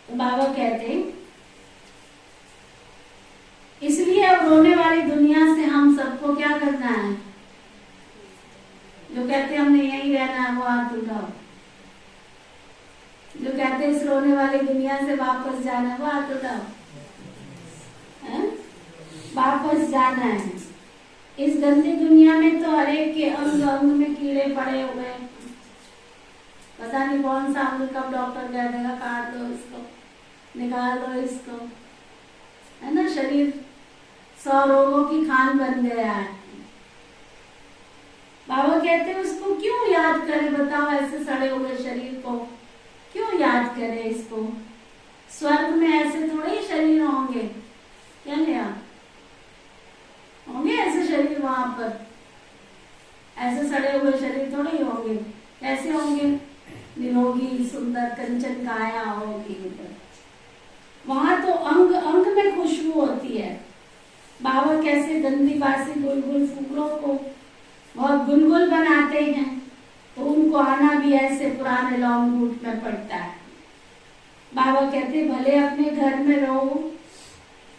तो बाबा कहते हैं इसलिए अब रोने वाली दुनिया से हम सबको क्या करना है? जो कहते हमने यही रहना है वो हाथ उठाओ। जो कहते इस रोने वाली दुनिया से वापस जाना है वो हाथ उठाओ। वापस जाना है। इस गंदी दुनिया में तो हर एक के अंग अंग में कीड़े पड़े हुए हैं। पता नहीं कौन सा अंग कब डॉक्टर कह देगा काट दो इसको, निकाल दो इसको, है ना। शरीर 100 रोगों की खान बन गया है। बाबा कहते हैं उसको क्यों याद करें? बताओ, ऐसे सड़े हुए शरीर को क्यों याद करें? इसको स्वर्ग में ऐसे थोड़े ही शरीर होंगे। क्या ले आप होंगे ऐसे शरीर? वहां पर ऐसे सड़े हुए शरीर थोड़े ही होंगे। कैसे होंगे? निरोगी सुंदर कंचन काया होगी। वहां तो अंग अंग में खुशबू होती है। बाबा कैसे गंदी बासी गुलगुल फूलों को बहुत गुलगुल बनाते हैं, तो उनको आना भी ऐसे पुराने लॉन्ग रूट में पड़ता है। बाबा कहते भले अपने घर में रहो,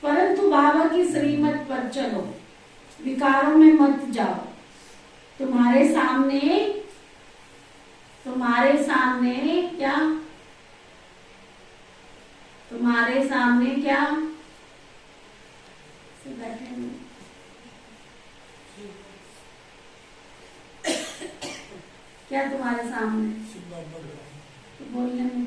परंतु बाबा की श्रीमत पर चलो, विकारों में मत जाओ। तुम्हारे सामने क्या? तुम्हारे सामने क्या? से बैठे हैं। क्या तुम्हारे सामने? तो बोलने में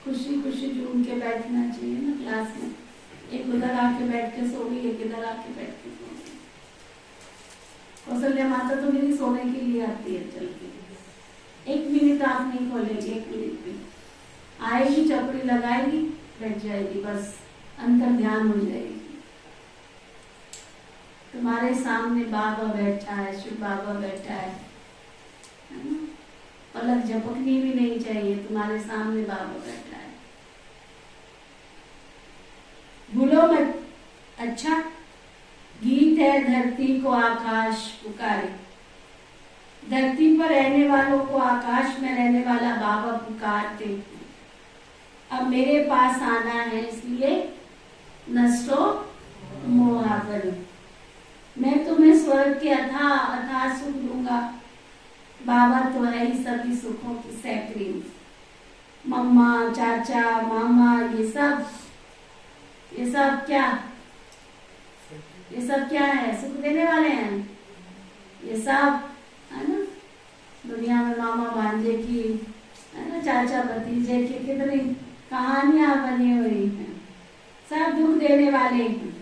खुशी खुशी झूम के बैठना चाहिए ना क्लास में। एक उधर आके बैठ के सो गई, एक इधर आके बैठ के सो गई। कौशल्या माता तो मेरी सोने के लिए आती है चल के। 1 मिनट आप नहीं खोलेगी, 1 मिनट भी आएगी, चपड़ी लगाएगी, बैठ जाएगी, बस अंतर ध्यान हो जाएगी। तुम्हारे सामने बाबा बैठा है, शिव बाबा बैठा है ना। पलक झपकनी भी नहीं चाहिए, तुम्हारे सामने बाबा बैठा है। भूलो मत। अच्छा गीत है, धरती को आकाश पुकारे। धरती पर रहने वालों को आकाश में रहने वाला बाबा पुकारते। अब मेरे पास आना है, इसलिए नष्टो मोहागर। मैं तुम्हें स्वर्ग के अथाह सुख दूंगा। बाबा तो है ही सभी सुखों की सैकड़ी। मम्मा, चाचा, मामा, ये सब क्या है? सुख देने वाले हैं ये सब, है ना। दुनिया में मामा भांजे की, है ना, चाचा भतीजे की कितनी कहानियां बनी हुई हैं। सब दुख देने वाले हैं।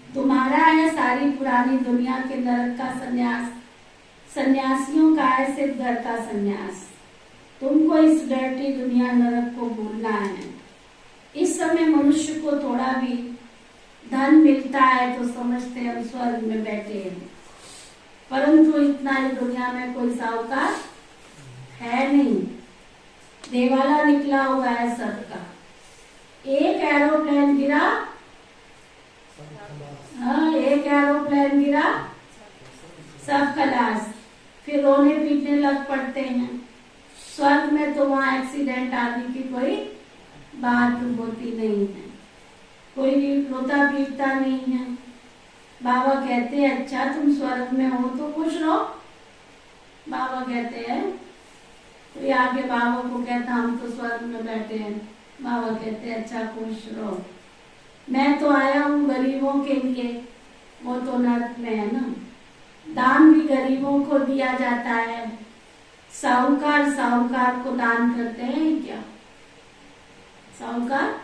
तुम्हारा है सारी पुरानी दुनिया के नरक का संन्यास, सन्यासियों का है सिर्फ घर का संन्यास। तुमको इस डर्टी दुनिया नरक को भूलना है। इस समय मनुष्य को थोड़ा भी धन मिलता है तो समझते हैं हम स्वर्ग में बैठे हैं, परंतु इतना ही दुनिया में कोई साहूकार है नहीं। देवाला निकला हुआ है सबका। एक एरोप्लेन गिरा, एक एरोप्लेन गिरा, सब खलास। फिर रोने पीटने लग पड़ते हैं। स्वर्ग में तो वहां एक्सीडेंट आदि की कोई बात होती नहीं है, कोई भी रोता पीटता नहीं है। बाबा कहते हैं अच्छा तुम स्वर्ग में हो तो खुश रहो। बाबा कहते हैं, तो ये आगे बाबा को कहता हम तो स्वर्ग में बैठे हैं। बाबा कहते हैं अच्छा खुश रहो, मैं तो आया हूँ गरीबों के लिए, वो तो नर्क में है ना। दान भी गरीबों को दिया जाता है। साहूकार साहूकार को दान करते हैं क्या? साहूकार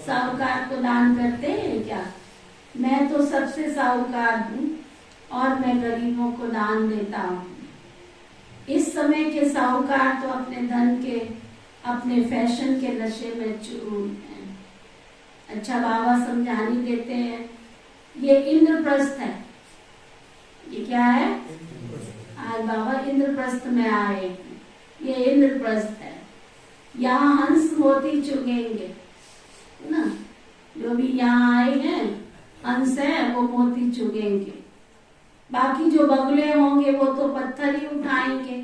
साहूकार को दान करते हैं क्या? मैं तो सबसे साहूकार हूँ और मैं गरीबों को दान देता हूँ। इस समय के साहूकार तो अपने धन के, अपने फैशन के नशे में चूर हैं। अच्छा, बाबा समझानी देते हैं, ये इंद्रप्रस्थ है। ये क्या है? आज बाबा इंद्रप्रस्थ में आए हैं। ये इंद्रप्रस्थ है। यहाँ हंस मोती चुगेंगे, है ना। जो भी यहाँ आए हैं हंस है, वो मोती चुगेंगे। बाकी जो बगुले होंगे वो तो पत्थर ही उठाएंगे।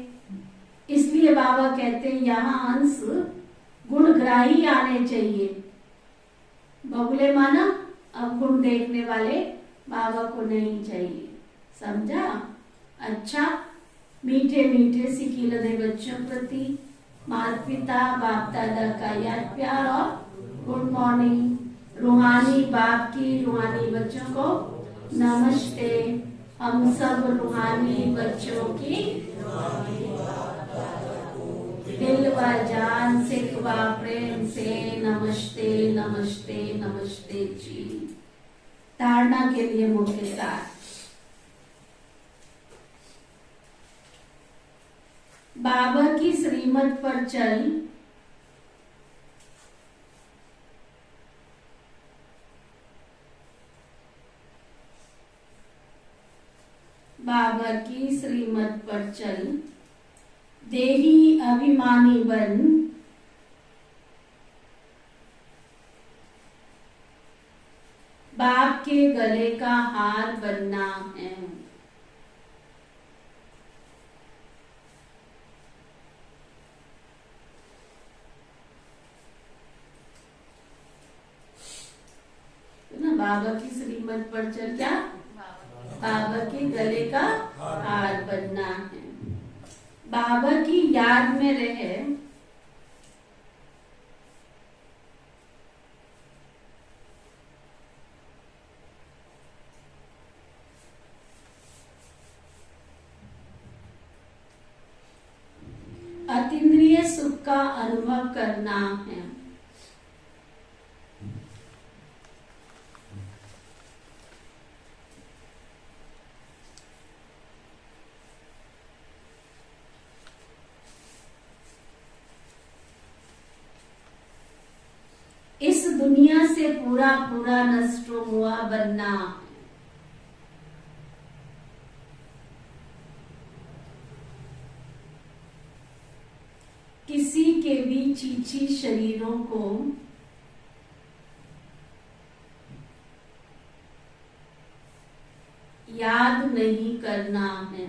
इसलिए बाबा कहते हैं यहाँ हंस गुणग्राही आने चाहिए। बगुले माना अब गुण देखने वाले बाबा को नहीं चाहिए। समझा? अच्छा, मीठे मीठे सिकीलधे बच्चों प्रति माता पिता बाप दादा का याद प्यार और गुड मॉर्निंग। रूहानी बाप की रूहानी बच्चों को नमस्ते। हम सब रूहानी बच्चों की दिल व जान से व प्रेम से नमस्ते नमस्ते नमस्ते जी। धारणा के लिए मुख्य सार। बाबा की श्रीमत पर चल। बाबा की श्रीमत पर चल, देही अभिमानी बन, बाप के गले का हार बनना है। बाबा की श्रीमत पर चल, क्या? बाबा के गले का हार बनना है। बाबा की याद में रहे। अतीन्द्रिय सुख का अनुभव करना है। इस दुनिया से पूरा पूरा नष्टो हुआ बनना। किसी के भी चीची शरीरों को याद नहीं करना है।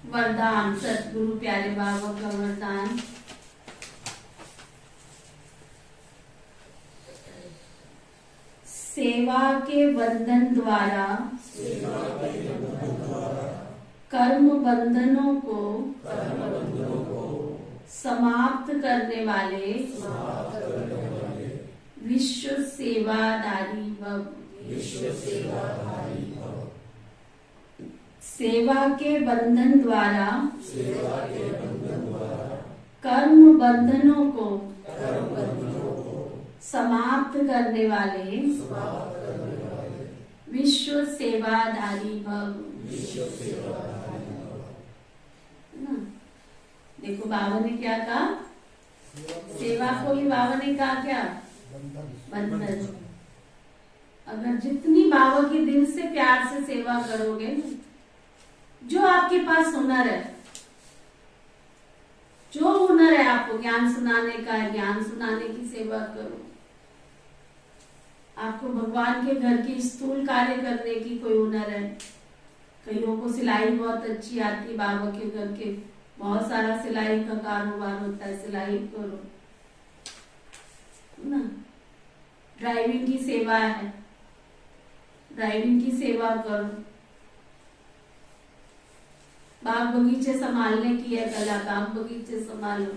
वरदान, सतगुरु प्यारे बाबा का वरदान। सेवा के बंधन द्वारा कर्म बंधनों को समाप्त करने वाले विश्व सेवाधारी भव। सेवा के बंधन द्वारा कर्म बंधनों को समाप्त करने वाले विश्व सेवाधारी भव। देखो बाबा ने क्या कहा? सेवा को ही बाबा ने कहा क्या? बंधन। अगर जितनी बाबा के दिल से प्यार से सेवा करोगे, जो आपके पास हुनर है, जो हुनर है आपको ज्ञान सुनाने का, ज्ञान सुनाने की सेवा करो। आपको भगवान के घर की स्थूल कार्य करने की कोई हुनर है, कईयों को सिलाई बहुत अच्छी आती, बाबा के घर के बहुत सारा सिलाई का कारोबार होता है, सिलाई करो ना। ड्राइविंग की सेवा है ड्राइविंग की सेवा करो, बाग बगीचे संभालने की है कला, बाग बगीचे संभालो।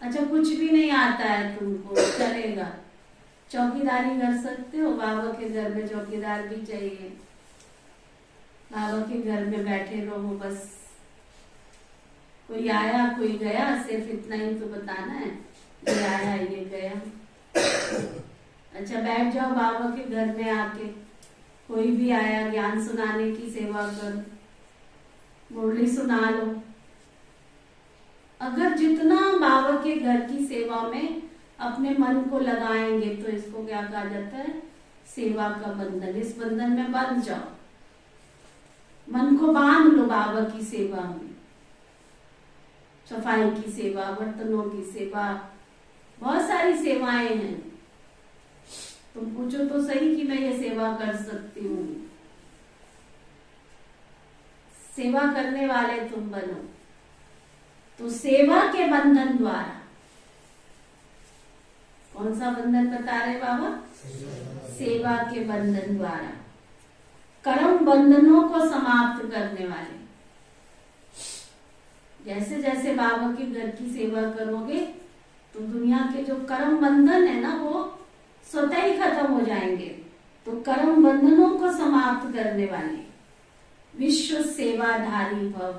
अच्छा कुछ भी नहीं आता है तुमको, चलेगा, चौकीदारी कर सकते हो, बाबा के घर में चौकीदार भी चाहिए, बाबा के घर में बैठे रहो बस, कोई आया कोई गया, सिर्फ इतना ही तो बताना है, ये आया ये गया। अच्छा बैठ जाओ बाबा के घर में आके, कोई भी आया ज्ञान सुनाने की सेवा करो, मुरली सुना लो। अगर जितना बाबा के घर की सेवा में अपने मन को लगाएंगे तो इसको क्या कहा जाता है, सेवा का बंधन। इस बंधन में बंध जाओ, मन को बांध लो बाबा की सेवा में, सफाई की सेवा, बर्तनों की सेवा, बहुत सारी सेवाएं हैं। तुम पूछो तो सही कि मैं ये सेवा कर सकती हूँ, सेवा करने वाले तुम बनो। तो सेवा के बंधन द्वारा, कौन सा बंधन बता रहे बाबा, सेवा के बंधन द्वारा कर्म बंधनों को समाप्त करने वाले। जैसे जैसे बाबा के घर की सेवा करोगे तो दुनिया के जो कर्म बंधन है ना वो स्वतः ही खत्म हो जाएंगे। तो कर्म बंधनों को समाप्त करने वाले विश्व सेवाधारी भव,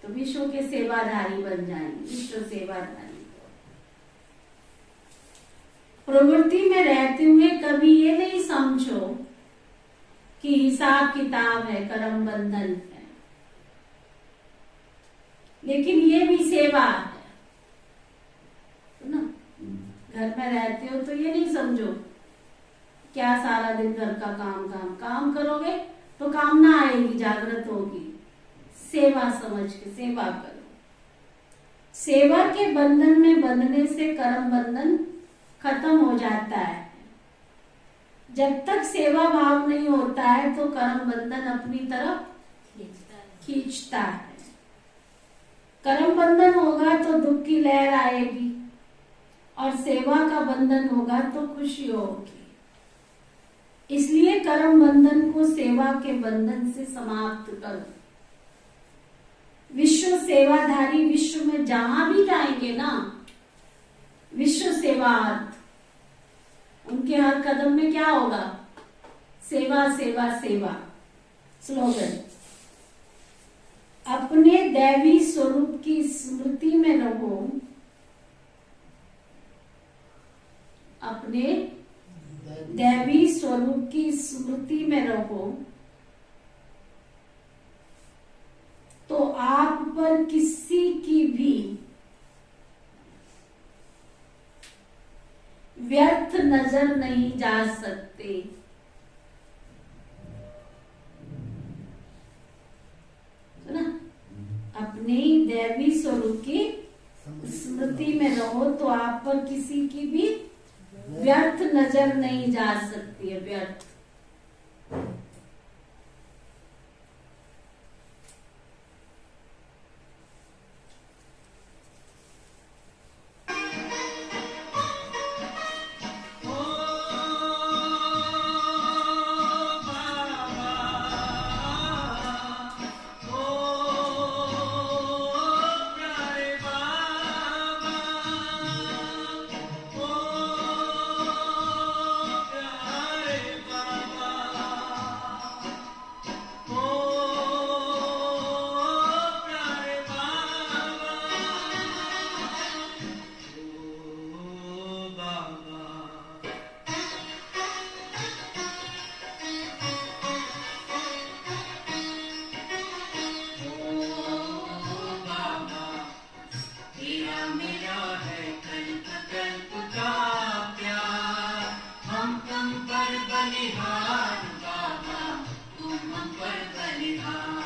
तो विश्व के सेवाधारी बन जाएंगे, विश्व सेवाधारी। प्रवृत्ति में रहते हुए कभी ये नहीं समझो कि हिसाब किताब है, कर्म बंधन है, लेकिन ये भी सेवा है, तो ना घर में रहते हो तो ये नहीं समझो क्या सारा दिन घर का काम करोगे तो कामना आएगी, जागृत होगी, सेवा समझ के सेवा करो। सेवा के बंधन में बंधने से कर्म बंधन खत्म हो जाता है। जब तक सेवा भाव नहीं होता है तो कर्म बंधन अपनी तरफ खींचता है। कर्म बंधन होगा तो दुख की लहर आएगी और सेवा का बंधन होगा तो खुशी होगी। इसलिए कर्म बंधन को सेवा के बंधन से समाप्त करो। विश्व सेवाधारी विश्व में जहां भी जाएंगे ना, विश्व सेवार्थ, उनके हर कदम में क्या होगा, सेवा सेवा सेवा। स्लोगन, अपने दैवी स्वरूप की स्मृति में रहो, अपने दैवी स्वरूप की स्मृति में रहो तो आप पर किसी की भी व्यर्थ नजर नहीं जा सकते। तो ना अपने दैवी स्वरूप की स्मृति में रहो तो आप पर किसी की भी व्यर्थ नजर नहीं जा सकती है, व्यर्थ। बलिहार बाबा, तुम हम पर बलिहार।